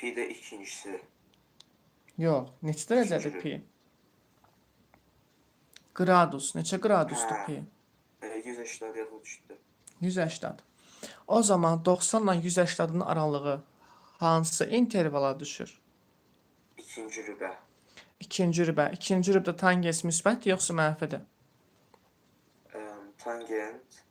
Pi də ikincisi. Yox, neçə dərəcədir İkinci. pi? Qradus, neçə qradusdur Hə. pi? 180 yadıma düşdü. 180. O zaman 90 ilə 180-ın aralığı hansı intervala düşür? İkinci rübə. İkinci rübə. İkinci rübdə tangens müsbətdir yoxsa mənfidir? Tangent.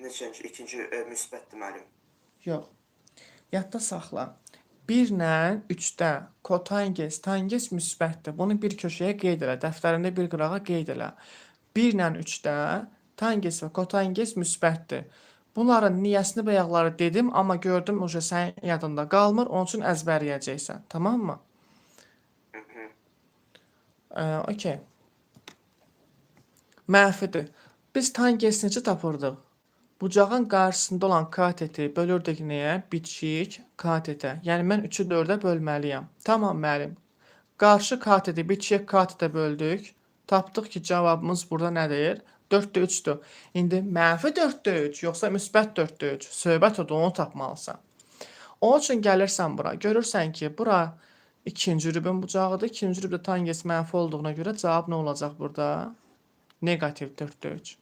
Neçənci? İkinci müsbətdir müəllim. Yox. Yadda saxla. 1 ilə 3-də kotangens, tangens müsbətdir. Bunu bir köşəyə qeyd elə. Dəftərində bir qırağa qeyd elə. 1 ilə 3-də tangens və kotangens müsbətdir. Bunların niyəsini bayaqları dedim, amma gördüm uje sənin yadında qalmır, onun üçün əzbərləyəcəksən. Tamam mı? Okey. Mənfidir. Biz tangens necə tapırdıq? Bucağın qarşısında olan kateti bölürdük nəyə? Bitişik katetə. Yəni mən 3-ü 4-ə bölməliyəm. Tamam müəllim. Qarşı kateti bitişik katetə böldük. Tapdıq ki, cavabımız burada nədir? 4-də 3-dür. İndi mənfi 4-də 3, yoxsa müsbət 4-də 3? Söhbət odur, onu tapmalısan. Onun üçün gəlirsən bura. Görürsən ki, bura ikinci rübün bucağıdır. İkinci rübdə tangens mənfi olduğuna görə cavab nə olacaq burada? Negativ 4-də 3.